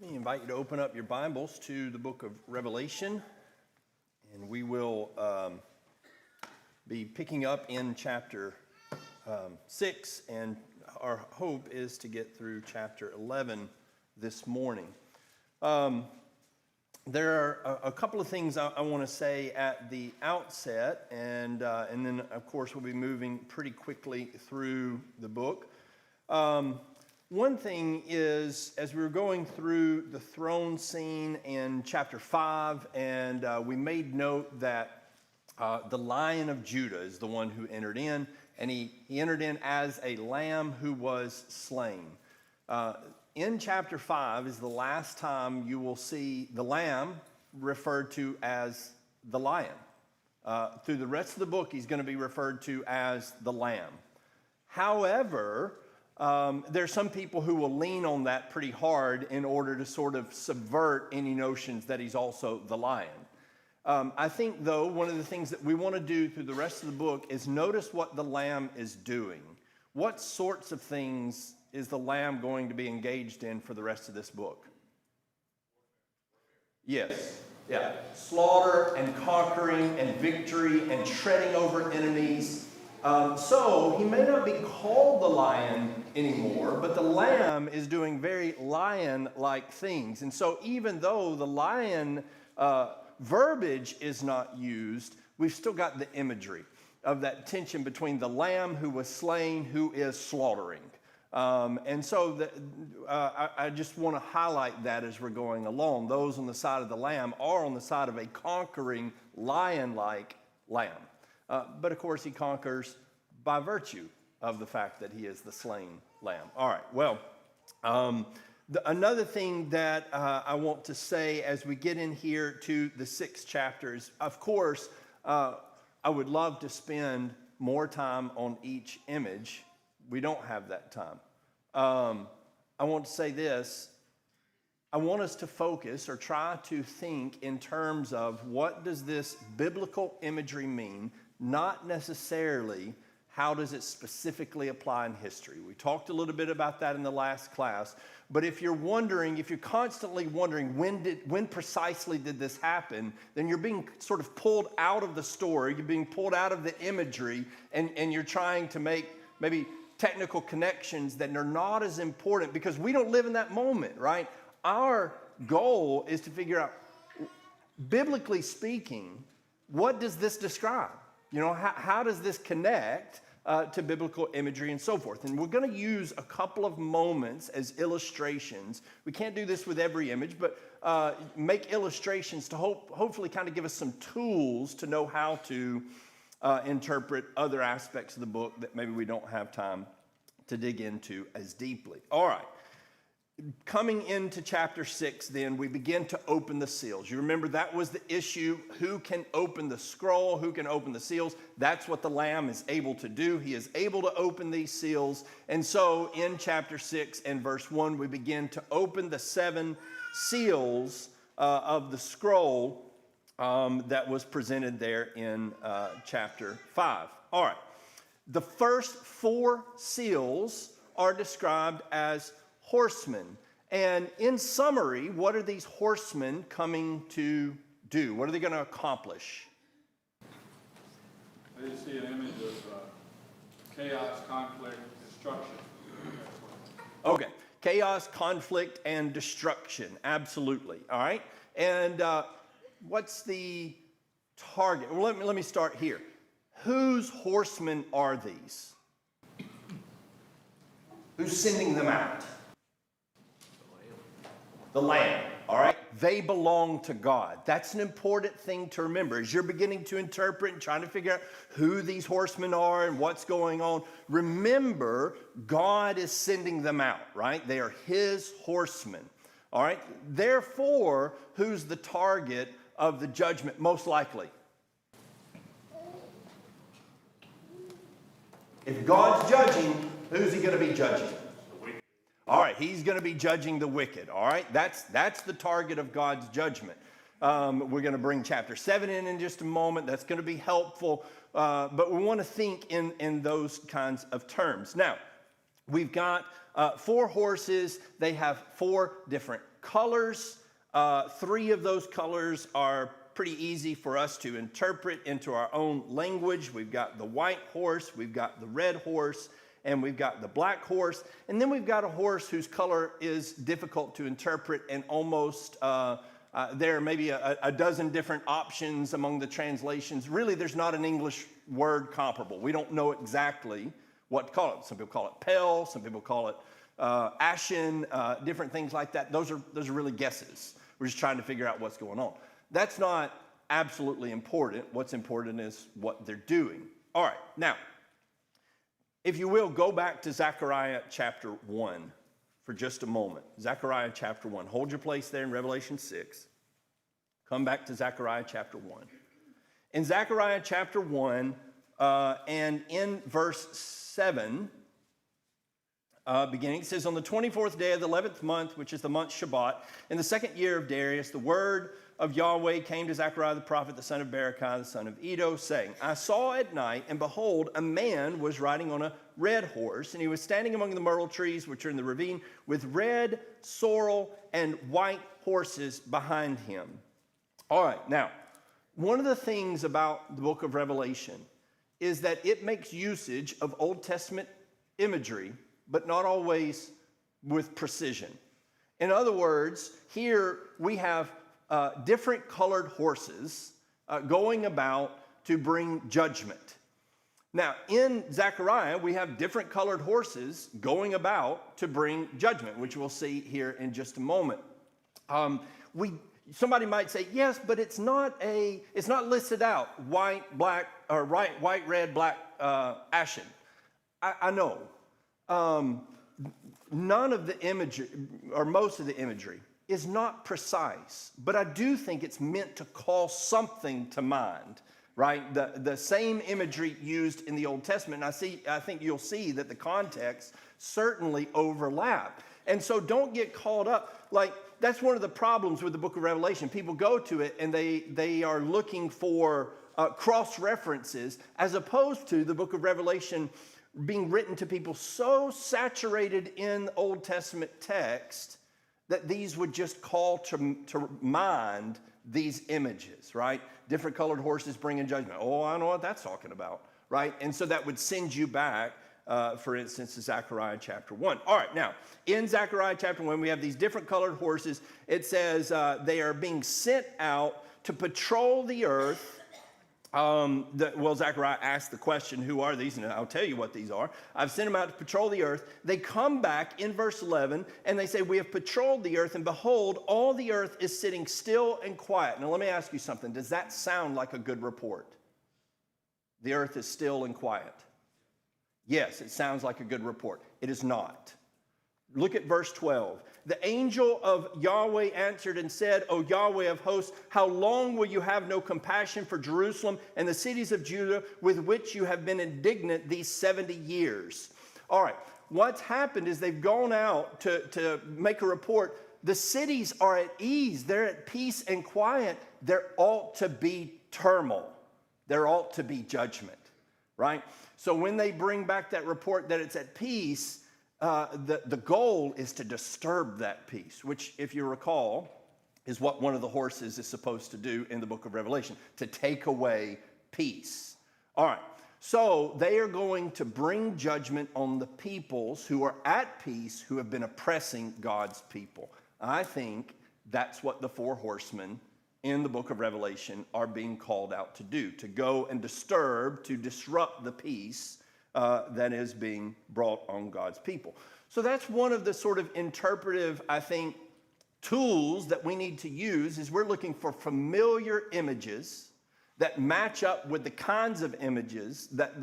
Let me invite you to open up your Bibles to the book of Revelation, and we will be picking up in chapter 6, and our hope is to get through chapter 11 this morning. There are a couple of things I want to say at the outset, and then, of course, we'll be moving pretty quickly through the book. One thing is, as we were going through the throne scene in chapter 5, and we made note that the Lion of Judah is the one who entered in, and he entered in as a lamb who was slain. In chapter 5 is the last time you will see the lamb referred to as the lion. Through the rest of the book, he's going to be referred to as the lamb. However, there's some people who will lean on that pretty hard in order to sort of subvert any notions that he's also the lion. I think, though, one of the things that we want to do through the rest of the book is notice what the lamb is doing. What sorts of things is the lamb going to be engaged in for the rest of this book? Yes. Yeah. Slaughter and conquering and victory and treading over enemies. So he may not be called the lion anymore, but the lamb is doing very lion-like things. And so even though the lion verbiage is not used, we've still got the imagery of that tension between the lamb who was slain, who is slaughtering. And so I just want to highlight that as we're going along. Those on the side of the lamb are on the side of a conquering lion-like lamb. But of course, he conquers by virtue of the fact that he is the slain lamb. All right, well, another thing that I want to say as we get in here to the 6 chapters, of course, I would love to spend more time on each image. We don't have that time. I want to say this. I want us to focus or try to think in terms of what does this biblical imagery mean, not necessarily how does it specifically apply in history. We talked a little bit about that in the last class, but if you're constantly wondering when precisely did this happen, then you're being sort of pulled out of the story, you're being pulled out of the imagery, and you're trying to make maybe technical connections that are not as important because we don't live in that moment, right? Our goal is to figure out, biblically speaking, what does this describe? You know, how does this connect to biblical imagery and so forth? And we're going to use a couple of moments as illustrations. We can't do this with every image, but make illustrations to hopefully kind of give us some tools to know how to interpret other aspects of the book that maybe we don't have time to dig into as deeply. All right. Coming into chapter 6, then, we begin to open the seals. You remember that was the issue. Who can open the scroll? Who can open the seals? That's what the Lamb is able to do. He is able to open these seals. And so in chapter 6 and verse 1, we begin to open the 7 seals of the scroll that was presented there in chapter 5. All right. The first 4 seals are described as horsemen. And in summary, what are these horsemen coming to do? What are they going to accomplish? I just see an image of chaos, conflict, destruction. Okay. Chaos, conflict, and destruction. Absolutely. All right. And what's the target? Well, let me start here. Whose horsemen are these? Who's sending them out? The Lamb, all right? They belong to God. That's an important thing to remember. As you're beginning to interpret and trying to figure out who these horsemen are and what's going on, remember, God is sending them out, right? They are his horsemen, all right? Therefore, who's the target of the judgment most likely? If God's judging, who's he going to be judging? All right, he's going to be judging the wicked, all right? That's the target of God's judgment. We're going to bring chapter 7 in just a moment. That's going to be helpful, but we want to think in those kinds of terms. Now, we've got 4 horses. They have 4 different colors. Three of those colors are pretty easy for us to interpret into our own language. We've got the white horse, we've got the red horse, and we've got the black horse. And then we've got a horse whose color is difficult to interpret, and almost there are maybe a dozen different options among the translations. Really, there's not an English word comparable. We don't know exactly what to call it. Some people call it pale, some people call it ashen, different things like that. Those are really guesses. We're just trying to figure out what's going on. That's not absolutely important. What's important is what they're doing. All right, now, if you will, go back to Zechariah chapter 1 for just a moment. Zechariah chapter 1. Hold your place there in Revelation 6. Come back to Zechariah chapter 1. In Zechariah chapter 1, and in verse 7, beginning, it says, on the 24th day of the 11th month, which is the month Shabbat, in the second year of Darius, the word of Yahweh came to Zechariah the prophet, the son of Berechiah, the son of Iddo, saying, I saw at night, and behold, a man was riding on a red horse, and he was standing among the myrtle trees, which are in the ravine, with red, sorrel, and white horses behind him. All right, now, one of the things about the book of Revelation is that it makes usage of Old Testament imagery, but not always with precision. In other words, here we have different colored horses going about to bring judgment. Now, in Zechariah, we have different colored horses going about to bring judgment, which we'll see here in just a moment. Somebody might say, yes, but it's not listed out, white, black, or white, red, black, ashen. I know. None of the imagery, or most of the imagery, is not precise, but I do think it's meant to call something to mind, right? The same imagery used in the Old Testament, and I think you'll see that the context certainly overlap. And so don't get caught up, like, that's one of the problems with the book of Revelation. People go to it and they are looking for cross-references, as opposed to the book of Revelation being written to people so saturated in Old Testament text that these would just call to mind these images, right? Different colored horses bringing judgment. Oh, I know what that's talking about, right? And so that would send you back, for instance, to Zechariah chapter 1. All right, now, in Zechariah chapter 1, we have these different colored horses. It says they are being sent out to patrol the earth. Zechariah asked the question, who are these? And I'll tell you what these are. I've sent them out to patrol the earth. They come back in verse 11, and they say, we have patrolled the earth, and behold, all the earth is sitting still and quiet. Now, let me ask you something. Does that sound like a good report? The earth is still and quiet. Yes, it sounds like a good report. It is not. Look at verse 12. The angel of Yahweh answered and said, O Yahweh of hosts, how long will you have no compassion for Jerusalem and the cities of Judah with which you have been indignant these 70 years? All right, what's happened is they've gone out to make a report. The cities are at ease. They're at peace and quiet. There ought to be turmoil. There ought to be judgment, right? So when they bring back that report that it's at peace, the goal is to disturb that peace, which, if you recall, is what one of the horses is supposed to do in the book of Revelation, to take away peace. All right, so they are going to bring judgment on the peoples who are at peace, who have been oppressing God's people. I think that's what the four horsemen in the book of Revelation are being called out to do, to go and disturb, to disrupt the peace that is being brought on God's people. So that's one of the sort of interpretive, I think, tools that we need to use, is we're looking for familiar images that match up with the kinds of images that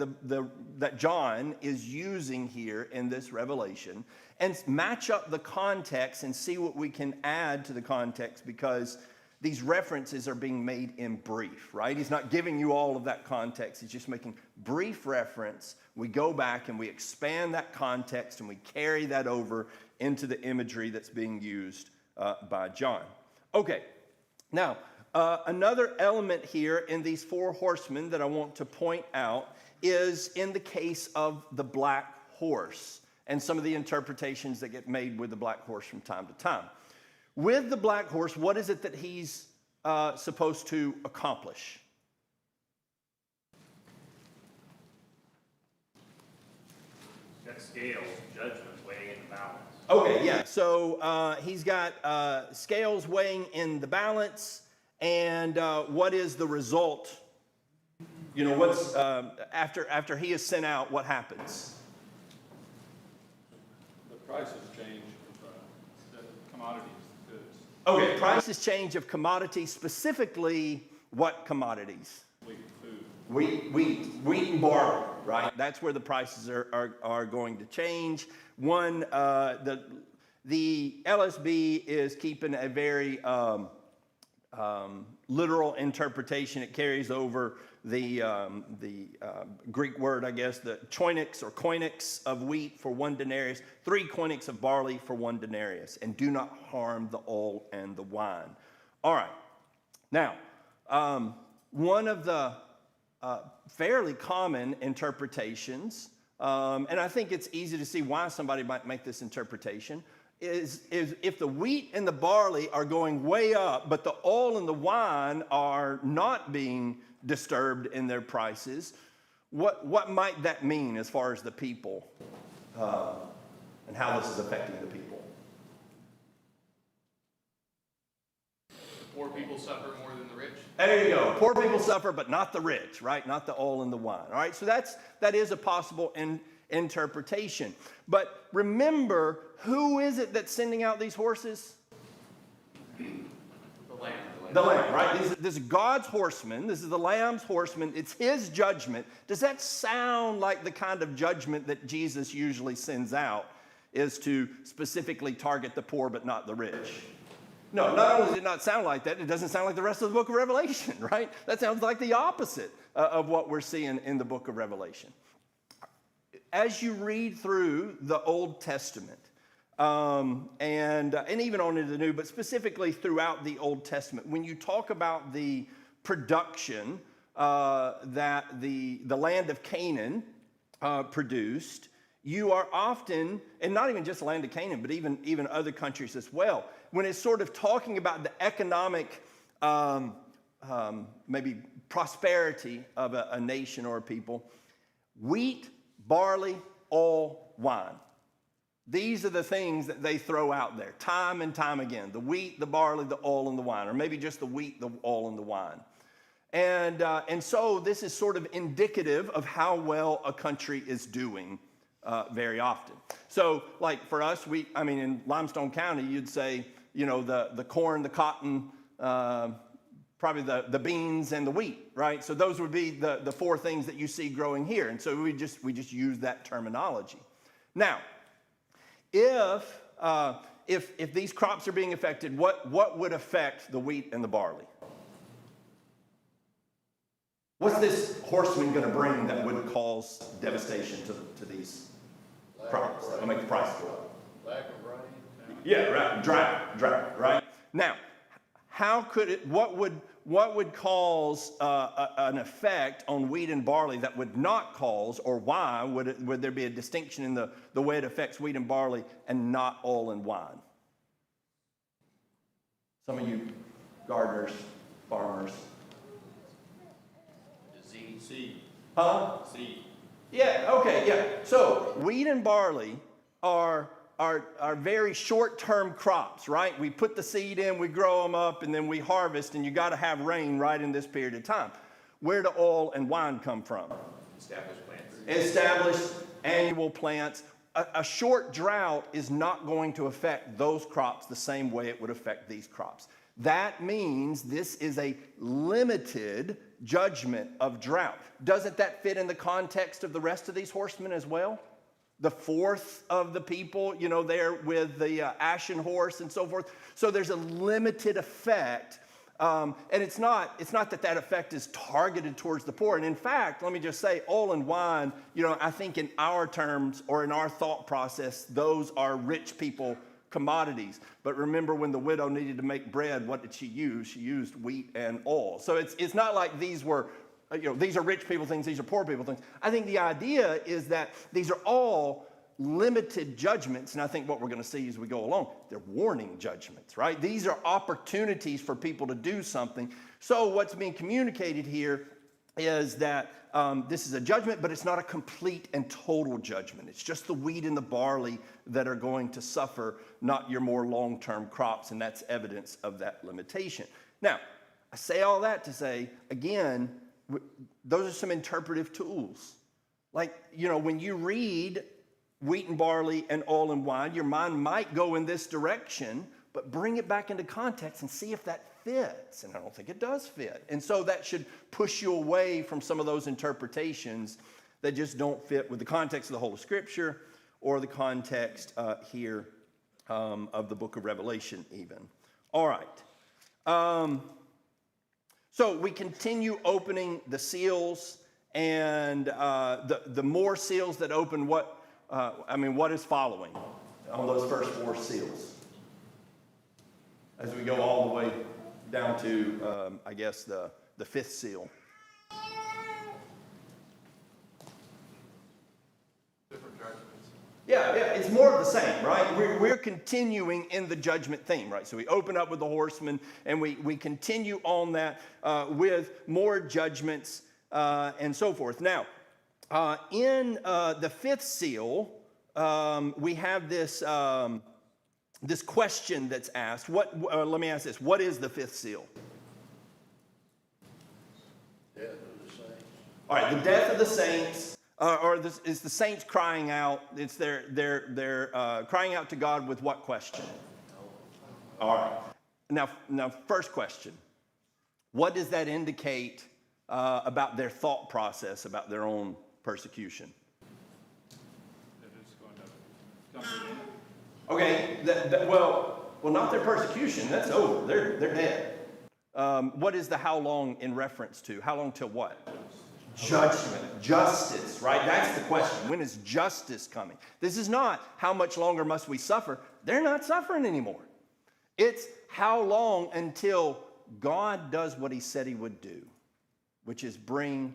that John is using here in this Revelation, and match up the context and see what we can add to the context, because these references are being made in brief, right? He's not giving you all of that context. He's just making brief reference. We go back and we expand that context and we carry that over into the imagery that's being used by John. Okay, now, another element here in these four horsemen that I want to point out is in the case of the black horse and some of the interpretations that get made with the black horse from time to time. with the black horse, what is it that he's supposed to accomplish? Got scales, judgment, weighing in the balance. Okay, yeah. So he's got scales weighing in the balance, and what is the result? You know, what's after he is sent out? What happens? The prices change of the commodities, goods, Okay, prices change of commodities. Specifically, what commodities? wheat, food. Wheat and barley, right? That's where the prices are going to change. One, the LSB is keeping a very literal interpretation. It carries over the Greek word, I guess, the choinix or koinix of wheat for 1 denarius, 3 koinix of barley for 1 denarius, and do not harm the oil and the wine. All right. Now, one of the fairly common interpretations, and I think it's easy to see why somebody might make this interpretation, is if the wheat and the barley are going way up, but the oil and the wine are not being disturbed in their prices, what might that mean as far as the people and how this is affecting the people? Poor people suffer more than the rich. There you go. Poor people suffer, but not the rich, right? Not the oil and the wine. All right. So that is a possible interpretation. But remember, who is it that's sending out these horses? The lamb. The lamb, right? This is God's horseman. This is the lamb's horseman. It's his judgment. Does that sound like the kind of judgment that Jesus usually sends out, is to specifically target the poor but not the rich? No, not only does it not sound like that, it doesn't sound like the rest of the book of Revelation, right? That sounds like the opposite of what we're seeing in the book of Revelation. As you read through the Old Testament, and even on into the New, but specifically throughout the Old Testament, when you talk about the production that the land of Canaan produced, you are often, and not even just the land of Canaan, but even other countries as well, when it's sort of talking about the economic maybe prosperity of a nation or a people, wheat, barley, oil, wine. These are the things that they throw out there time and time again. The wheat, the barley, the oil, and the wine, or maybe just the wheat, the oil, and the wine. And so this is sort of indicative of how well a country is doing very often. So like for us, in Limestone County, you'd say, you know, the corn, the cotton, probably the beans and the wheat, right? So those would be the 4 things that you see growing here. And so we just use that terminology. Now, if these crops are being affected, what would affect the wheat and the barley? What's this horseman going to bring that would cause devastation to these crops? That will make the price go up. Lack of rain. Yeah, right. Drought, right? Now, how could it? What would cause an effect on wheat and barley that would not cause, or why would there be a distinction in the way it affects wheat and barley and not oil and wine? Some of you gardeners, farmers. Seed. Huh? Seed. Yeah, okay, yeah. So wheat and barley are very short-term crops, right? We put the seed in, we grow them up, and then we harvest, and you got to have rain right in this period of time. Where do oil and wine come from? Established plants. Established annual plants. A short drought is not going to affect those crops the same way it would affect these crops. That means this is a limited judgment of drought. Doesn't that fit in the context of the rest of these horsemen as well? The 4th of the people, you know, there with the ashen horse and so forth. So there's a limited effect. And it's not that effect is targeted towards the poor. And in fact, let me just say, oil and wine, you know, I think in our terms or in our thought process, those are rich people commodities. But remember, when the widow needed to make bread, what did she use? She used wheat and oil. So it's not like these were, you know, these are rich people things, these are poor people things. I think the idea is that these are all limited judgments, and I think what we're going to see as we go along, they're warning judgments, right? These are opportunities for people to do something. So what's being communicated here is that this is a judgment, but it's not a complete and total judgment. It's just the wheat and the barley that are going to suffer, not your more long-term crops, and that's evidence of that limitation. Now, I say all that to say, again, those are some interpretive tools. Like, when you read wheat and barley and oil and wine, your mind might go in this direction, but bring it back into context and see if that fits. And I don't think it does fit. And so that should push you away from some of those interpretations that just don't fit with the context of the whole of Scripture or the context here of the book of Revelation even. All right. So we continue opening the seals, and the more seals that open, what is following on those first 4 seals? As we go all the way down to, the 5th seal. different judgments. Yeah, it's more of the same, right? We're continuing in the judgment theme, right? So we open up with the horsemen, and we continue on that with more judgments and so forth. Now, in the 5th seal, we have this this question that's asked. Let me ask this: what is the 5th seal? Death of the saints. All right, the death of the saints. Is the saints crying out? It's they're crying out to God with what question? All right. Now, first question. What does that indicate about their thought process about their own persecution? That it's going to come to an end. Okay. Well, not their persecution. That's over. They're dead. What is the how long in reference to? How long till what? Judgment, justice, right? That's the question. When is justice coming? This is not how much longer must we suffer. They're not suffering anymore. It's how long until God does what he said he would do, which is bring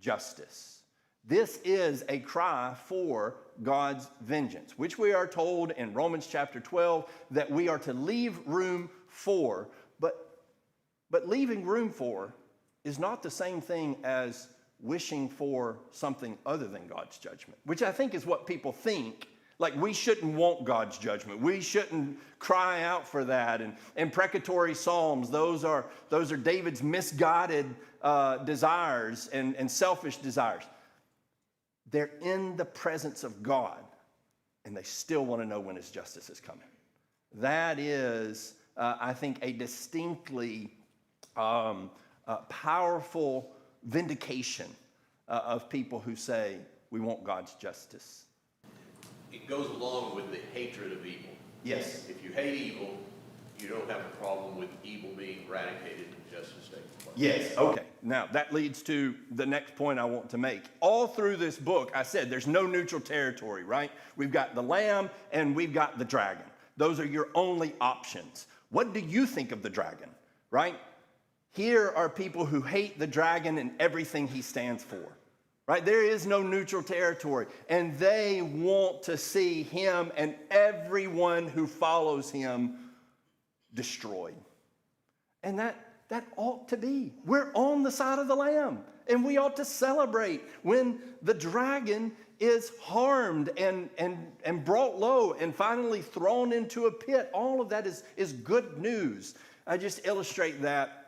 justice. This is a cry for God's vengeance, which we are told in Romans chapter 12 that we are to leave room for. But leaving room for is not the same thing as wishing for something other than God's judgment, which I think is what people think. Like, we shouldn't want God's judgment. We shouldn't cry out for that. And imprecatory psalms, those are David's misguided desires and selfish desires. They're in the presence of God, and they still want to know when his justice is coming. That is, I think, a distinctly powerful vindication of people who say, we want God's justice. It goes along with the hatred of evil. Yes. If you hate evil, you don't have a problem with evil being eradicated and justice taking place. Yes, okay. Now, that leads to the next point I want to make. All through this book, I said there's no neutral territory, right? We've got the lamb and we've got the dragon. Those are your only options. What do you think of the dragon, right? Here are people who hate the dragon and everything he stands for, right? There is no neutral territory, and they want to see him and everyone who follows him destroyed. And that ought to be. We're on the side of the lamb, and we ought to celebrate when the dragon is harmed and brought low and finally thrown into a pit. All of that is good news. I just illustrate that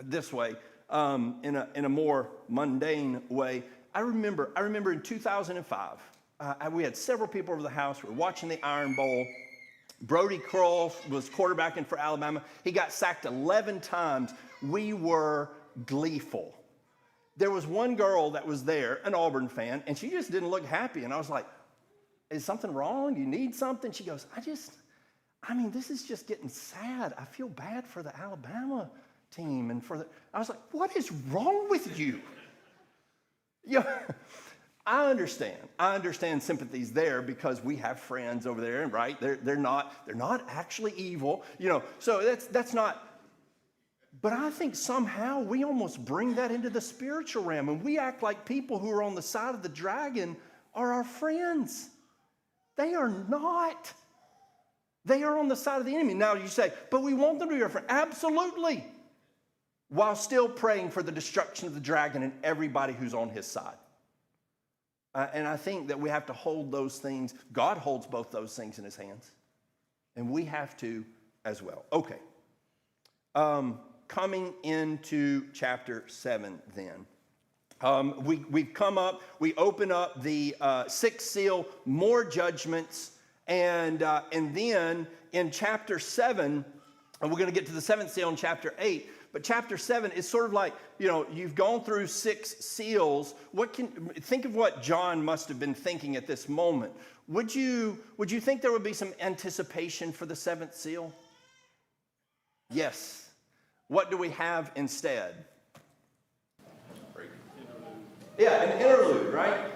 this way, in a more mundane way. I remember in 2005, we had several people over the house. We were watching the Iron Bowl. Brody Kroll was quarterbacking for Alabama. He got sacked 11 times. We were gleeful. There was one girl that was there, an Auburn fan, and she just didn't look happy. And I was like, is something wrong? You need something? She goes, this is just getting sad. I feel bad for the Alabama team. I was like, what is wrong with you? Yeah, I understand sympathies there because we have friends over there, right? They're not actually evil, so that's not. But I think somehow we almost bring that into the spiritual realm, and we act like people who are on the side of the dragon are our friends. They are not. They are on the side of the enemy. Now you say, but we want them to be our friend. Absolutely. While still praying for the destruction of the dragon and everybody who's on his side. And I think that we have to hold those things. God holds both those things in his hands. And we have to as well. Okay. Coming into chapter 7 then. We've come up, we open up the sixth seal, more judgments. And then in chapter 7, and we're going to get to the seventh seal in chapter 8. But chapter 7 is sort of like, you've gone through 6 seals. Think of what John must have been thinking at this moment. Would you think there would be some anticipation for the 7th seal? Yes. What do we have instead? Yeah, an interlude, right?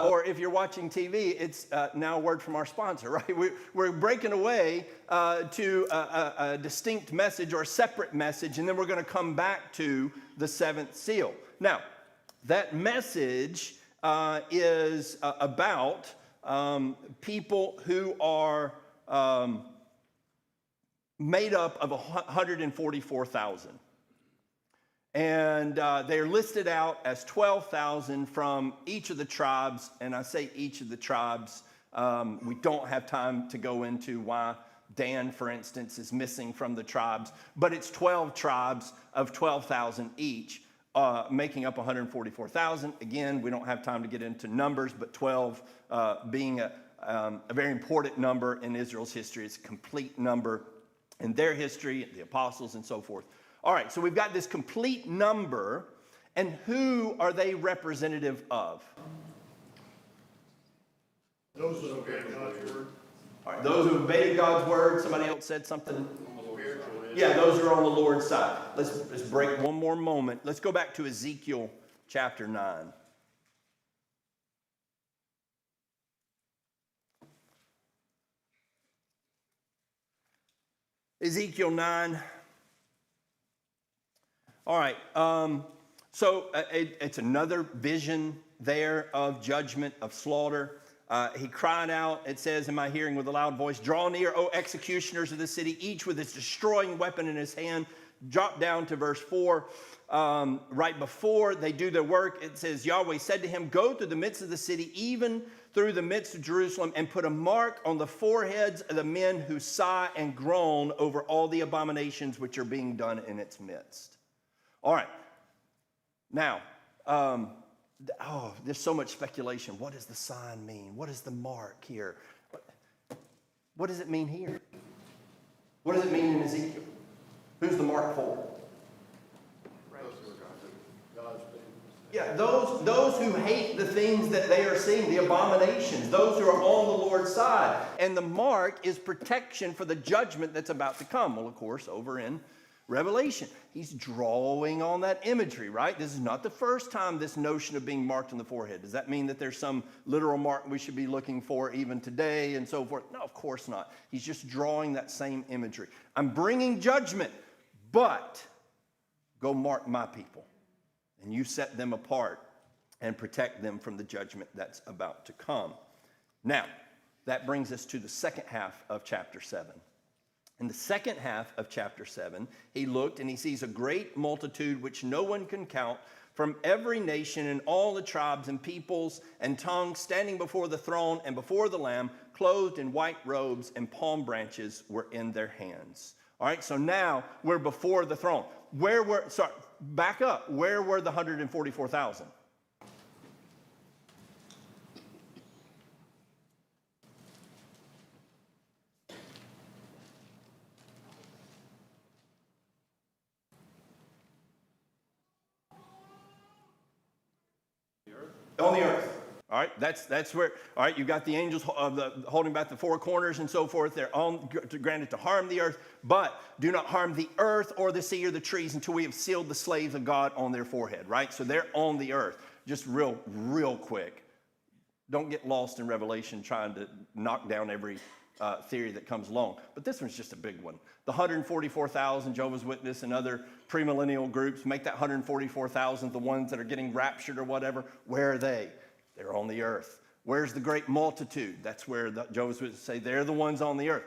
Or if you're watching TV, it's now a word from our sponsor, right? We're breaking away to a distinct message or a separate message, and then we're going to come back to the 7th seal. Now, that message is about people who are made up of 144,000. And they're listed out as 12,000 from each of the tribes. And I say each of the tribes. We don't have time to go into why Dan, for instance, is missing from the tribes. But it's 12 tribes of 12,000 each, making up 144,000. Again, we don't have time to get into numbers, but 12 being a very important number in Israel's history. It's a complete number in their history, the apostles and so forth. All right, so we've got this complete number, and who are they representative of? Those who obey God's word. All right, those who obeyed God's word. Somebody else said something? Yeah, those who are on the Lord's side. Let's break one more moment. Let's go back to Ezekiel chapter 9. Ezekiel 9. All right, so it's another vision there of judgment, of slaughter. He cried out, it says in my hearing with a loud voice, "Draw near, O executioners of the city, each with his destroying weapon in his hand." Drop down to verse 4. Right before they do their work, it says, Yahweh said to him, "Go through the midst of the city, even through the midst of Jerusalem, and put a mark on the foreheads of the men who sigh and groan over all the abominations which are being done in its midst." All right. Now, there's so much speculation. What does the sign mean? What is the mark here? What does it mean here? What does it mean in Ezekiel? Who's the mark for? Yeah, those who hate the things that they are seeing, the abominations, those who are on the Lord's side. And the mark is protection for the judgment that's about to come. Well, of course, over in Revelation, he's drawing on that imagery, right? This is not the first time this notion of being marked on the forehead. Does that mean that there's some literal mark we should be looking for even today and so forth? No, of course not. He's just drawing that same imagery. I'm bringing judgment, but go mark my people. And you set them apart and protect them from the judgment that's about to come. Now, that brings us to the second half of chapter 7. In the second half of chapter 7, he looked and he sees a great multitude which no one can count from every nation and all the tribes and peoples and tongues standing before the throne and before the Lamb, clothed in white robes, and palm branches were in their hands. All right, so now we're before the throne. Back up. Where were the 144,000? On the earth. All right, that's where, all right, you've got the angels holding back the four corners and so forth. They're granted to harm the earth, but do not harm the earth or the sea or the trees until we have sealed the slaves of God on their forehead, right? So they're on the earth. Just real quick. Don't get lost in Revelation trying to knock down every theory that comes along. But this one's just a big one. The 144,000 Jehovah's Witness and other premillennial groups make that 144,000 the ones that are getting raptured or whatever. Where are they? They're on the earth. Where's the great multitude? That's where Joseph would say, they're the ones on the earth.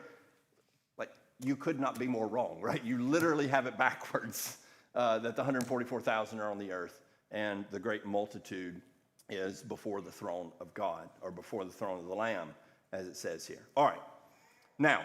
Like, you could not be more wrong, right? You literally have it backwards, that the 144,000 are on the earth, and the great multitude is before the throne of God, or before the throne of the Lamb, as it says here. All right, now,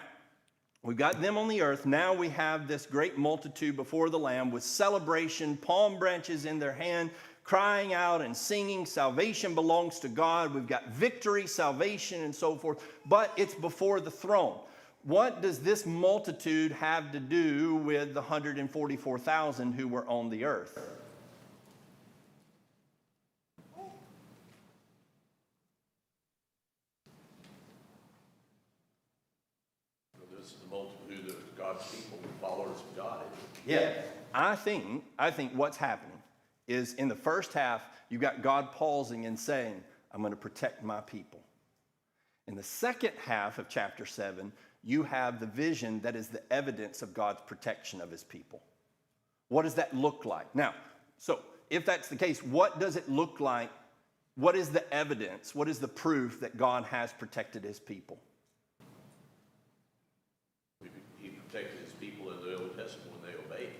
we've got them on the earth. Now we have this great multitude before the Lamb with celebration, palm branches in their hand, crying out and singing. Salvation belongs to God. We've got victory, salvation, and so forth. But it's before the throne. What does this multitude have to do with the 144,000 who were on the earth? This is the multitude of God's people, followers of God. Yeah, I think what's happening is in the first half, you've got God pausing and saying, I'm going to protect my people. In the second half of chapter 7, you have the vision that is the evidence of God's protection of his people. What does that look like? Now, so if that's the case, what does it look like? What is the evidence? What is the proof that God has protected his people? He protected his people in the Old Testament when they obeyed.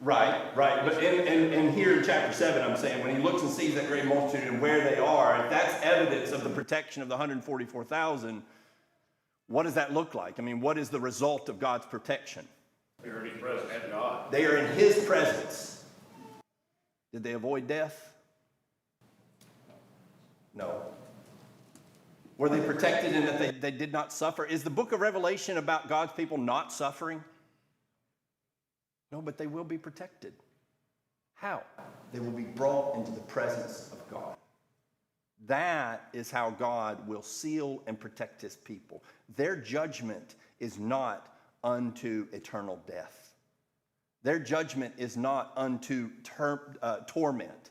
Right. But in here in chapter 7, I'm saying, when he looks and sees that great multitude and where they are, if that's evidence of the protection of the 144,000, what does that look like? I mean, what is the result of God's protection? They're already present at God. They are in his presence. Did they avoid death? No. Were they protected in that they did not suffer? Is the book of Revelation about God's people not suffering? No, but they will be protected. How? They will be brought into the presence of God. That is how God will seal and protect his people. Their judgment is not unto eternal death. Their judgment is not unto torment,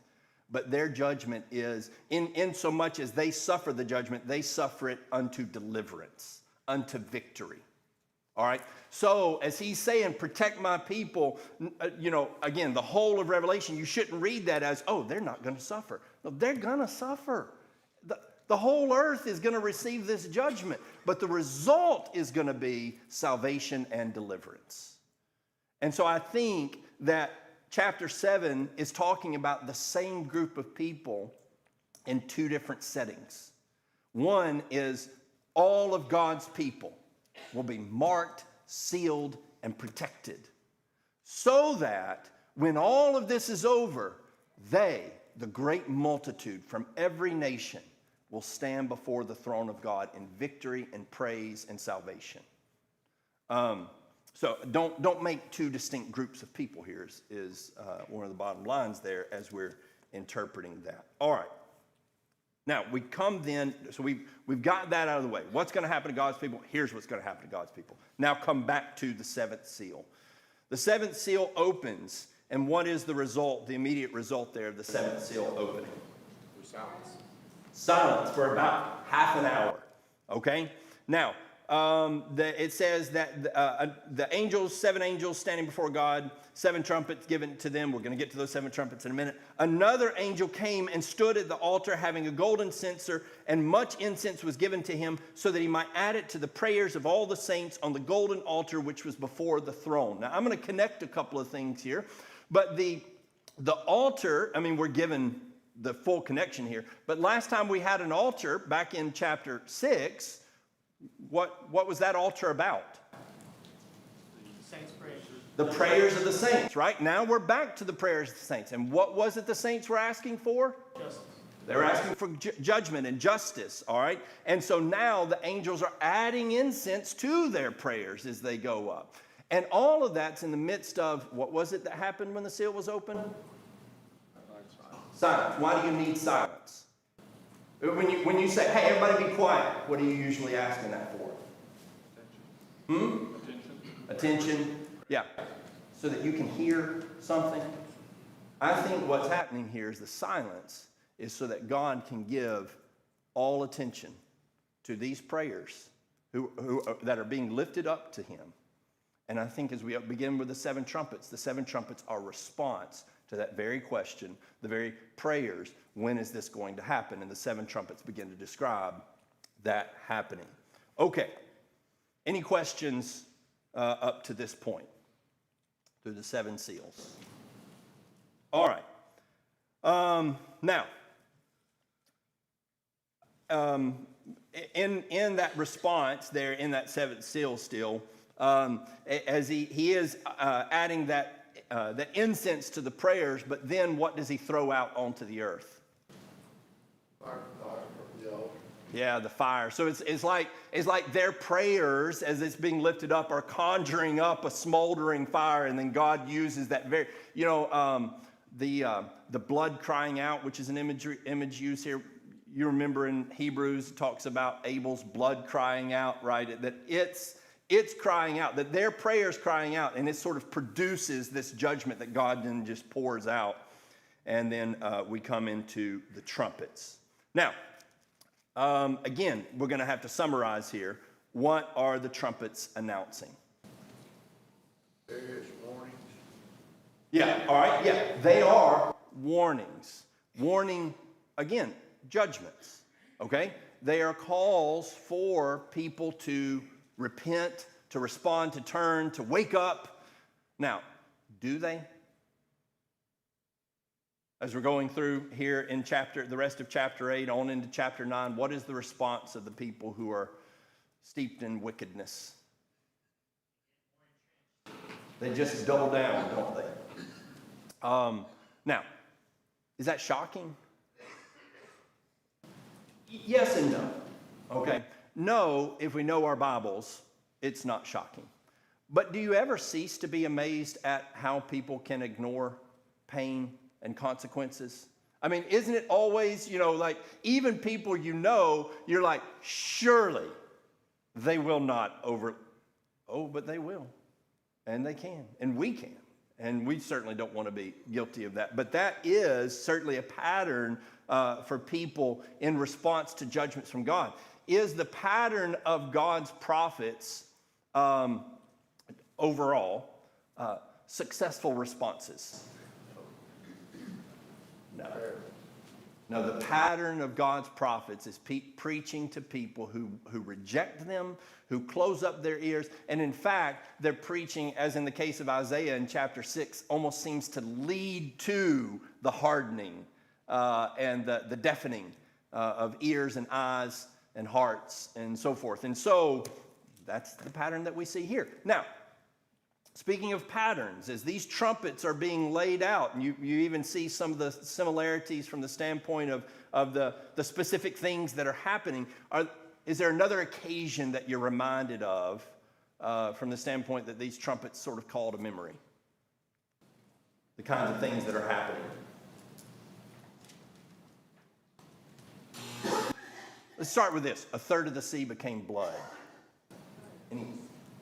but their judgment is, in so much as they suffer the judgment, they suffer it unto deliverance, unto victory. All right? So, as he's saying, protect my people, again, the whole of Revelation, you shouldn't read that as, oh, they're not going to suffer. No, they're going to suffer. The whole earth is going to receive this judgment, but the result is going to be salvation and deliverance. And so I think that chapter 7 is talking about the same group of people in two different settings. One is all of God's people will be marked, sealed, and protected, so that when all of this is over, they, the great multitude from every nation, will stand before the throne of God in victory and praise and salvation. So don't make two distinct groups of people here is one of the bottom lines there as we're interpreting that. All right. Now, we come then, so we've got that out of the way. What's going to happen to God's people? Here's what's going to happen to God's people. Now come back to the seventh seal. The seventh seal opens, and what is the result, the immediate result there of the seventh seal opening? Silence. Silence for about half an hour, okay? Now, it says that the angels, 7 angels standing before God, 7 trumpets given to them. We're going to get to those 7 trumpets in a minute. Another angel came and stood at the altar having a golden censer, and much incense was given to him so that he might add it to the prayers of all the saints on the golden altar which was before the throne. Now, I'm going to connect a couple of things here, but the altar, I mean, we're given the full connection here, but last time we had an altar back in chapter 6, what was that altar about? Saints' prayers. The prayers of the saints, right? Now we're back to the prayers of the saints. And what was it the saints were asking for? Justice. They were asking for judgment and justice, all right? And so now the angels are adding incense to their prayers as they go up. And all of that's in the midst of, what was it that happened when the seal was opened? Silence. Why do you need silence? When you say, hey, everybody be quiet, what are you usually asking that for? Attention. Yeah. So that you can hear something. I think what's happening here is the silence is so that God can give all attention to these prayers that are being lifted up to him. And I think as we begin with the 7 trumpets are a response to that very question, the very prayers, when is this going to happen? And the 7 trumpets begin to describe that happening. Okay, any questions up to this point through the 7 seals? All right. Now, in that response there, in that 7th seal still, as he is adding that incense to the prayers, but then what does he throw out onto the earth? Fire, from the altar. Yeah, the fire. So it's like their prayers, as it's being lifted up, are conjuring up a smoldering fire, and then God uses that very, the blood crying out, which is an image used here. You remember in Hebrews, it talks about Abel's blood crying out, right? That it's crying out, that their prayers crying out, and it sort of produces this judgment that God then just pours out. And then we come into the trumpets. Now, again, we're going to have to summarize here. What are the trumpets announcing? Various warnings. Yeah, all right, yeah. They are warnings. Warning, again, judgments, okay? They are calls for people to repent, to respond, to turn, to wake up. Now, do they? As we're going through here in the rest of chapter 8 on into chapter 9, what is the response of the people who are steeped in wickedness? They just double down, don't they? Now, is that shocking? Yes and no. Okay. No, if we know our Bibles, it's not shocking. But do you ever cease to be amazed at how people can ignore pain and consequences? I mean, isn't it always, like even people you're like, surely they will not Oh, but they will. And they can. And we can. And we certainly don't want to be guilty of that. But that is certainly a pattern for people in response to judgments from God. Is the pattern of God's prophets overall successful responses? No. No, the pattern of God's prophets is preaching to people who reject them, who close up their ears. And in fact, they're preaching, as in the case of Isaiah in chapter 6, almost seems to lead to the hardening and the deafening of ears and eyes and hearts and so forth. And so that's the pattern that we see here. Now, speaking of patterns, as these trumpets are being laid out, and you even see some of the similarities from the standpoint of the specific things that are happening, is there another occasion that you're reminded of from the standpoint that these trumpets sort of call to memory? The kinds of things that are happening. Let's start with this. 1/3 of the sea became blood. Any?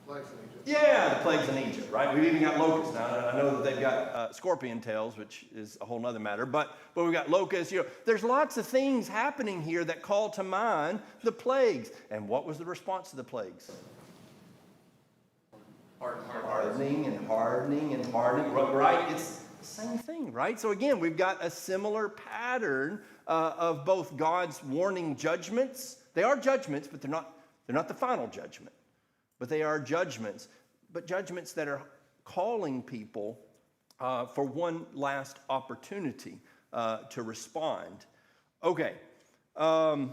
Plagues in Egypt. Yeah, the plagues in Egypt, right? We've even got locusts. Now, I know that they've got scorpion tails, which is a whole nother matter, but we've got locusts. There's lots of things happening here that call to mind the plagues. And what was the response to the plagues? Hardening and hardening and hardening, right? It's the same thing, right? So again, we've got a similar pattern of both God's warning judgments. They are judgments, but they're not the final judgment. But they are judgments, but judgments that are calling people for one last opportunity to respond. Okay, I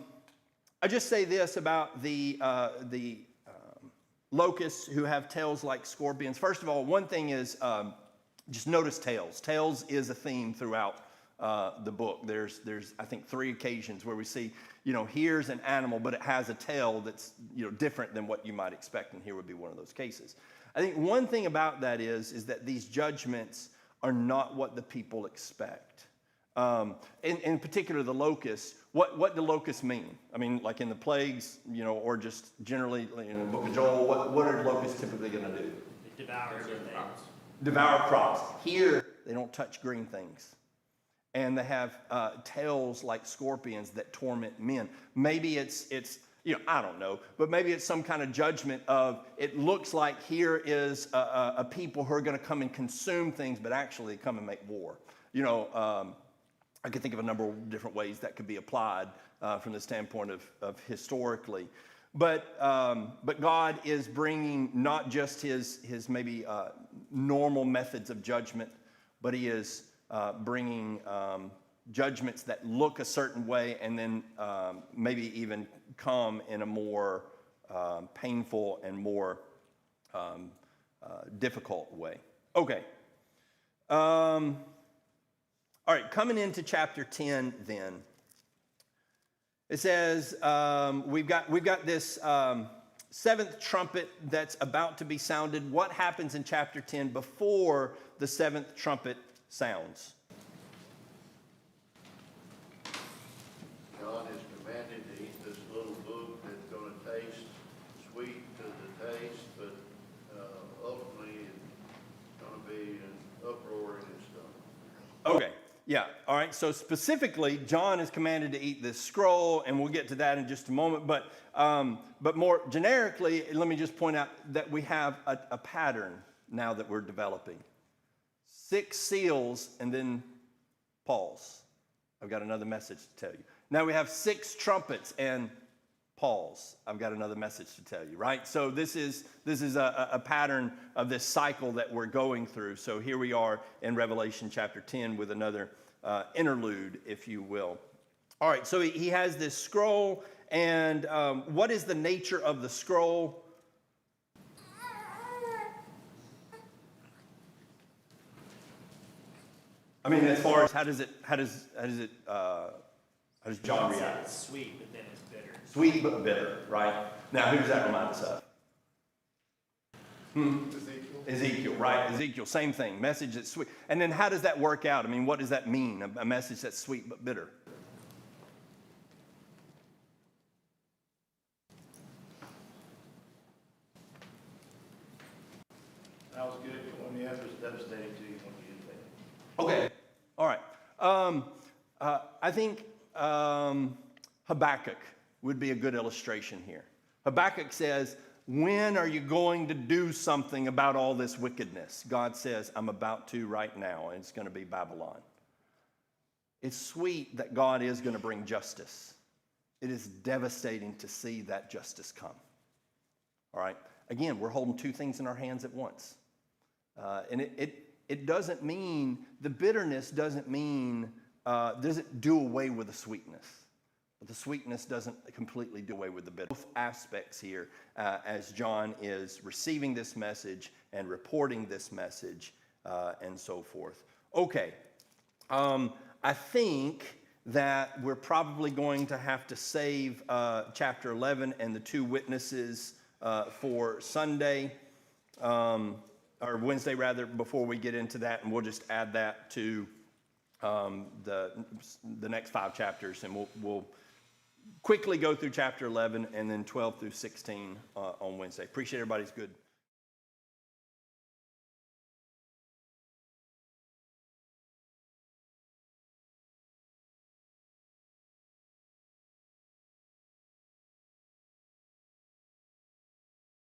just say this about the locusts who have tails like scorpions. First of all, one thing is just notice tails. Tails is a theme throughout the book. There's I think 3 occasions where we see, here's an animal, but it has a tail that's, different than what you might expect, and here would be one of those cases. I think one thing about that is that these judgments are not what the people expect. In particular, the locusts. What do locusts mean? I mean, like in the plagues, or just generally, in the book of Joel, what are locusts typically going to do? It devours your things. Devour crops. Here, they don't touch green things. And they have tails like scorpions that torment men. Maybe it's I don't know, but maybe it's some kind of judgment of, it looks like here is a people who are going to come and consume things, but actually come and make war. I could think of a number of different ways that could be applied from the standpoint of historically. But God is bringing not just his maybe normal methods of judgment, but he is bringing judgments that look a certain way and then maybe even come in a more painful and more difficult way. Okay. All right, coming into chapter 10 then. It says we've got this seventh trumpet that's about to be sounded. What happens in chapter 10 before the seventh trumpet sounds? John is commanded to eat this little book that's going to taste sweet to the taste, but ultimately it's going to be an uproar in his stomach. Okay, yeah, all right. So specifically, John is commanded to eat this scroll, and we'll get to that in just a moment. But more generically, let me just point out that we have a pattern now that we're developing. 6 seals, and then pause. I've got another message to tell you. Now we have 6 trumpets and pause. I've got another message to tell you, right? So this is a pattern of this cycle that we're going through. So here we are in Revelation chapter 10 with another interlude, if you will. All right, so he has this scroll, and what is the nature of the scroll? I mean, as far as how does John react? It's sweet, but then it's bitter. Sweet but bitter, right? Now, who does that remind us of? Ezekiel, right? Ezekiel, same thing. Message that's sweet. And then how does that work out? I mean, what does that mean? A message that's sweet but bitter. That was good. When the answer is devastating to you, when you use that. Okay, all right. I think Habakkuk would be a good illustration here. Habakkuk says, when are you going to do something about all this wickedness? God says, I'm about to right now, and it's going to be Babylon. It's sweet that God is going to bring justice. It is devastating to see that justice come. All right? Again, we're holding 2 things in our hands at once. And it doesn't mean, the bitterness doesn't mean, doesn't do away with the sweetness. But the sweetness doesn't completely do away with the bitter. Both aspects here as John is receiving this message and reporting this message and so forth. Okay, I think that we're probably going to have to save chapter 11 and the 2 witnesses for Sunday, or Wednesday rather, before we get into that, and we'll just add that to the next 5 chapters, and we'll quickly go through chapter 11 and then 12 through 16 on Wednesday. Appreciate everybody's good